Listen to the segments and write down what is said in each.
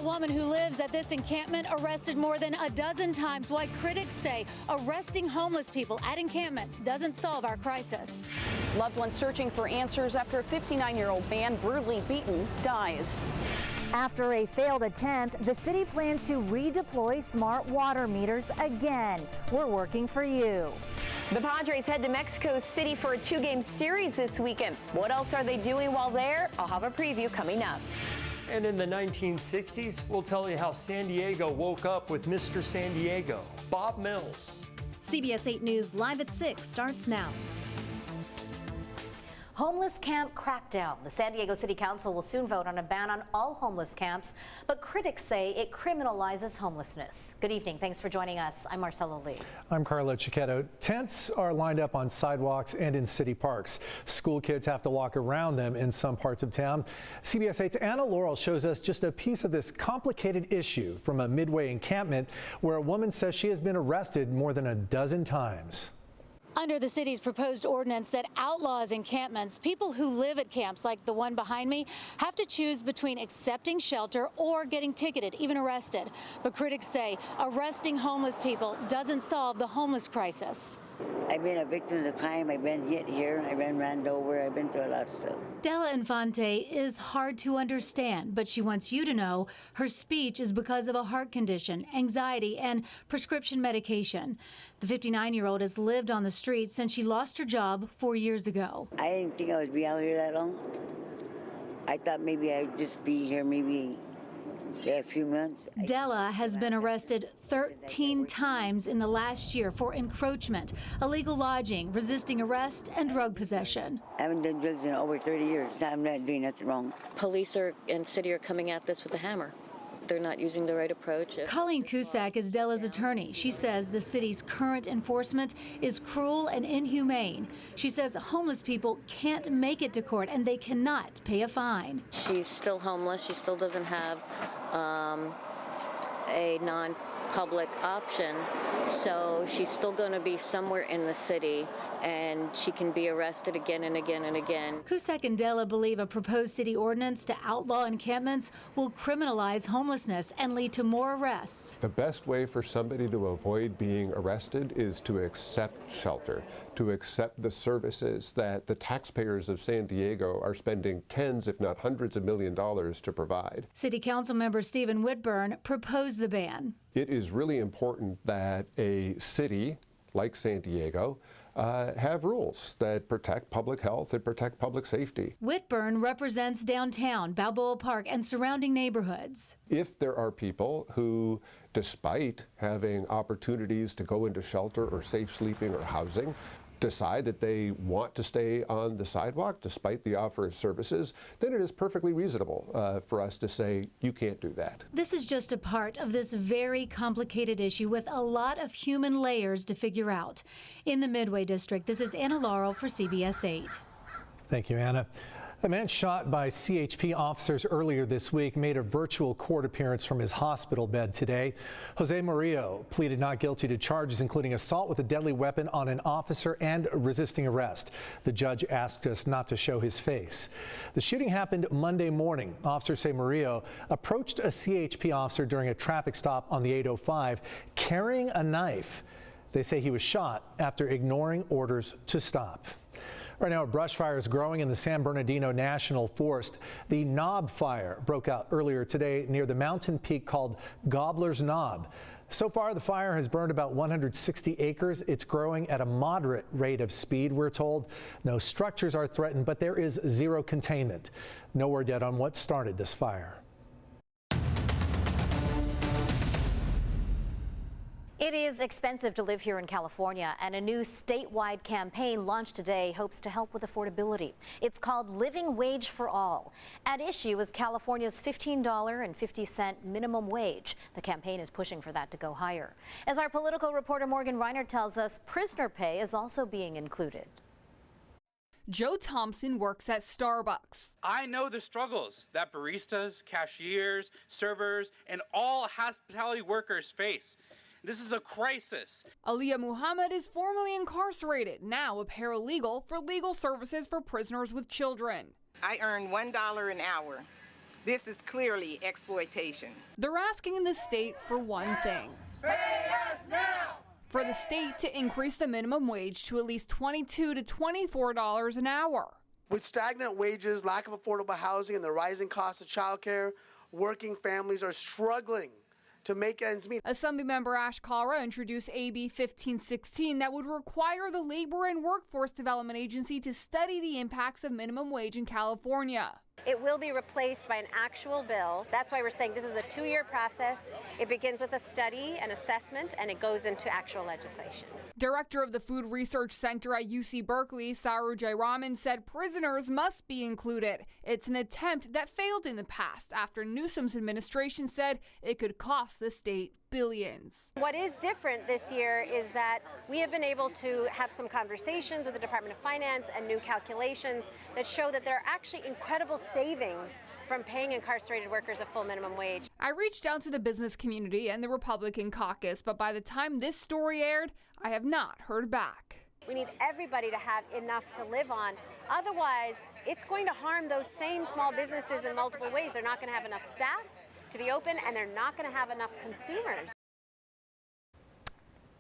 woman who lives at this encampment arrested more than a dozen times. Why critics say arresting homeless people at encampments doesn't solve our crisis. Loved ones searching for answers after a 59-year-old man brutally beaten dies. After a failed attempt, the city plans to redeploy smart water meters again. We're working for you. The Padres head to Mexico City for a 2-game series this weekend. What else are they doing while there? I'll have a preview coming up. And in the 1960s, we'll tell you how San Diego woke up with Mr. San Diego, Bob Mills. CBS 8 News live at 6 starts now. Homeless camp crackdown. The San Diego City Council will soon vote on a ban on all homeless camps, but critics say it criminalizes homelessness. Good evening. Thanks for joining us. I'm Marcella Lee. I'm Carlo Chiquetto. Tents are lined up on sidewalks and in city parks. School kids have to walk around them in some parts of town. CBS 8's Anna Laurel shows us just a piece of this complicated issue from a Midway encampment where a woman says she has been arrested more than a dozen times. Under the city's proposed ordinance that outlaws encampments, people who live at camps like the one behind me have to choose between accepting shelter or getting ticketed, even arrested. But critics say arresting homeless people doesn't solve the homeless crisis. I've been a victim of crime. I've been hit here. I've been ran over. I've been through a lot of stuff. Della Infante is hard to understand, but she wants you to know her speech is because of a heart condition, anxiety, and prescription medication. The 59-year-old has lived on the streets since she lost her job 4 years ago. I didn't think I would be out here that long. I thought maybe I'd just be here maybe a few months. Della has been arrested 13 times in the last year for encroachment, illegal lodging, resisting arrest, and drug possession. I haven't done drugs in over 30 years. I'm not doing nothing wrong. Police and city are coming at this with a hammer. They're not using the right approach. Colleen Cusack is Della's attorney. She says the city's current enforcement is cruel and inhumane. She says homeless people can't make it to court and they cannot pay a fine. She's still homeless. She still doesn't have a non-public option, so she's still going to be somewhere in the city, and she can be arrested again and again and again. Cusack and Della believe a proposed city ordinance to outlaw encampments will criminalize homelessness and lead to more arrests. The best way for somebody to avoid being arrested is to accept shelter, to accept the services that the taxpayers of San Diego are spending tens, if not hundreds of $millions to provide. City Council member Stephen Whitburn proposed the ban. It is really important that a city like San Diego have rules that protect public health and protect public safety. Whitburn represents downtown, Balboa Park, and surrounding neighborhoods. If there are people who, despite having opportunities to go into shelter or safe sleeping or housing, decide that they want to stay on the sidewalk despite the offer of services, then it is perfectly reasonable for us to say you can't do that. This is just a part of this very complicated issue with a lot of human layers to figure out. In the Midway District, this is Anna Laurel for CBS 8. Thank you, Anna. A man shot by CHP officers earlier this week made a virtual court appearance from his hospital bed today. Jose Murillo pleaded not guilty to charges including assault with a deadly weapon on an officer and resisting arrest. The judge asked us not to show his face. The shooting happened Monday morning. Officers say Murillo approached a CHP officer during a traffic stop on the 805 carrying a knife. They say he was shot after ignoring orders to stop. Right now, a brush fire is growing in the San Bernardino National Forest. The Knob Fire broke out earlier today near the mountain peak called Gobbler's Knob. So far, the fire has burned about 160 acres. It's growing at a moderate rate of speed, we're told. No structures are threatened, but there is zero containment. No word yet on what started this fire. It is expensive to live here in California, and a new statewide campaign launched today hopes to help with affordability. It's called Living Wage for All. At issue is California's $15.50 minimum wage. The campaign is pushing for that to go higher. As our political reporter Morgan Reiner tells us, prisoner pay is also being included. Joe Thompson works at Starbucks. I know the struggles that baristas, cashiers, servers, and all hospitality workers face. This is a crisis. Aliyah Muhammad is formerly incarcerated, now a paralegal for legal services for prisoners with children. I earn $1 an hour. This is clearly exploitation. They're asking the state for one thing. Pay us now! For the state to increase the minimum wage to at least $22 to $24 an hour. With stagnant wages, lack of affordable housing, and the rising cost of childcare, working families are struggling to make ends meet. Assembly member Ash Kalra introduced AB 1516 that would require the Labor and Workforce Development Agency to study the impacts of minimum wage in California. It will be replaced by an actual bill. That's why we're saying this is a 2-year process. It begins with a study and assessment, and it goes into actual legislation. Director of the Food Research Center at UC Berkeley, Saru Jayaraman, said prisoners must be included. It's an attempt that failed in the past after Newsom's administration said it could cost the state billions. What is different this year is that we have been able to have some conversations with the Department of Finance and new calculations that show that there are actually incredible savings from paying incarcerated workers a full minimum wage. I reached out to the business community and the Republican caucus, but by the time this story aired, I have not heard back. We need everybody to have enough to live on. Otherwise, it's going to harm those same small businesses in multiple ways. They're not going to have enough staff to be open, and they're not going to have enough consumers.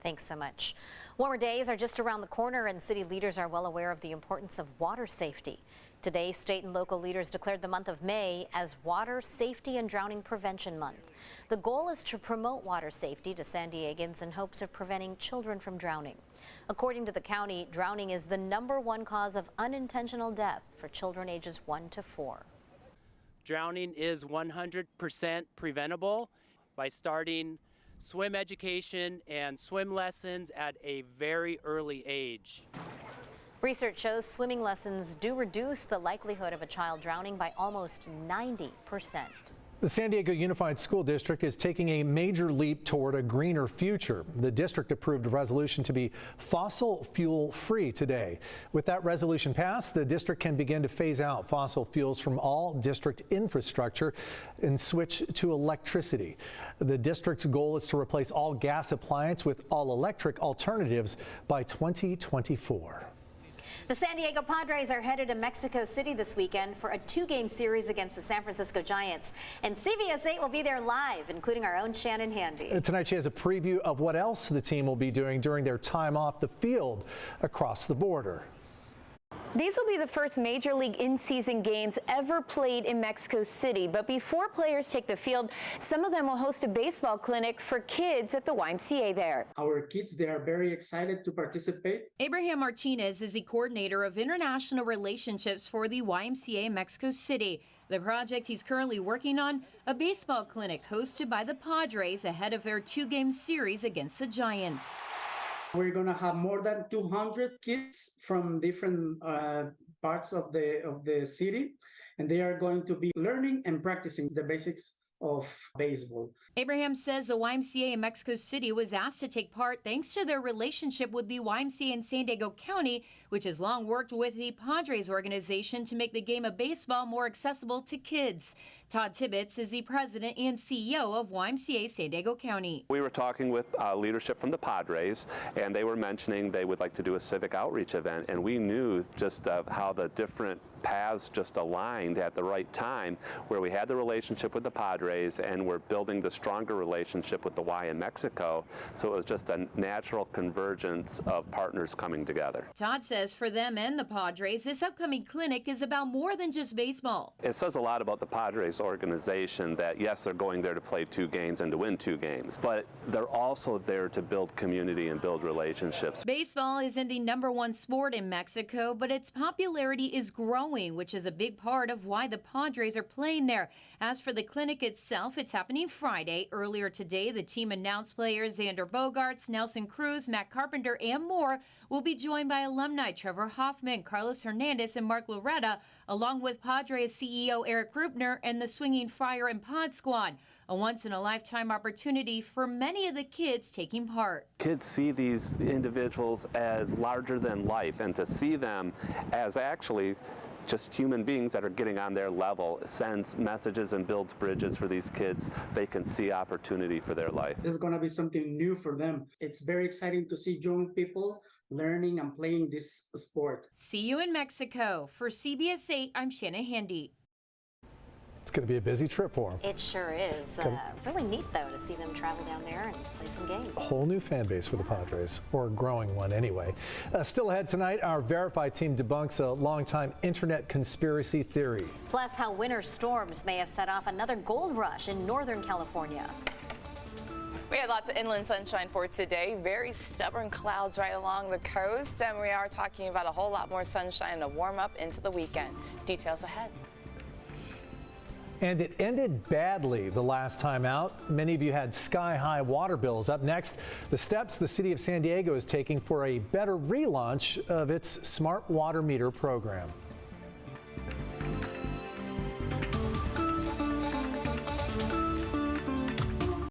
Thanks so much. Warmer days are just around the corner, and city leaders are well aware of the importance of water safety. Today, state and local leaders declared the month of May as Water Safety and Drowning Prevention Month. The goal is to promote water safety to San Diegans in hopes of preventing children from drowning. According to the county, drowning is the #1 cause of unintentional death for children ages 1 to 4. Drowning is 100% preventable by starting swim education and swim lessons at a very early age. Research shows swimming lessons do reduce the likelihood of a child drowning by almost 90%. The San Diego Unified School District is taking a major leap toward a greener future. The district approved a resolution to be fossil fuel free today. With that resolution passed, the district can begin to phase out fossil fuels from all district infrastructure and switch to electricity. The district's goal is to replace all gas appliances with all electric alternatives by 2024. The San Diego Padres are headed to Mexico City this weekend for a 2-game series against the San Francisco Giants. And CBS 8 will be there live, including our own Shannon Handy. Tonight she has a preview of what else the team will be doing during their time off the field across the border. These will be the first Major League in-season games ever played in Mexico City. But before players take the field, some of them will host a baseball clinic for kids at the YMCA there. Our kids, they are very excited to participate. Abraham Martinez is the coordinator of international relationships for the YMCA in Mexico City. The project he's currently working on, a baseball clinic hosted by the Padres ahead of their 2-game series against the Giants. We're going to have more than 200 kids from different parts of the city, and they are going to be learning and practicing the basics of baseball. Abraham says the YMCA in Mexico City was asked to take part thanks to their relationship with the YMCA in San Diego County, which has long worked with the Padres organization to make the game of baseball more accessible to kids. Todd Tibbetts is the president and CEO of YMCA San Diego County. We were talking with leadership from the Padres, and they were mentioning they would like to do a civic outreach event, and we knew just how the different paths just aligned at the right time, where we had the relationship with the Padres and we're building the stronger relationship with the Y in Mexico. So it was just a natural convergence of partners coming together. Todd says for them and the Padres, this upcoming clinic is about more than just baseball. It says a lot about the Padres organization that, yes, they're going there to play 2 games and to win 2 games, but they're also there to build community and build relationships. Baseball isn't the #1 sport in Mexico, but its popularity is growing, which is a big part of why the Padres are playing there. As for the clinic itself, it's happening Friday. Earlier today, the team announced players Xander Bogaerts, Nelson Cruz, Matt Carpenter, and more will be joined by alumni Trevor Hoffman, Carlos Hernandez, and Mark Loretta, along with Padres CEO Eric Rubner and the Swinging Friar and Pod Squad. A once-in-a-lifetime opportunity for many of the kids taking part. Kids see these individuals as larger than life, and to see them as actually just human beings that are getting on their level sends messages and builds bridges for these kids. They can see opportunity for their life. This is going to be something new for them. It's very exciting to see young people learning and playing this sport. See you in Mexico. For CBS 8, I'm Shannon Handy. It's going to be a busy trip for them. It sure is. Really neat, though, to see them travel down there and play some games. A whole new fan base for the Padres, or a growing one anyway. Still ahead tonight, our Verify team debunks a longtime internet conspiracy theory. Plus, how winter storms may have set off another gold rush in Northern California. We had lots of inland sunshine for today. Very stubborn clouds right along the coast, and we are talking about a whole lot more sunshine to warm up into the weekend. Details ahead. And it ended badly the last time out. Many of you had sky-high water bills. Up next, the steps the city of San Diego is taking for a better relaunch of its smart water meter program.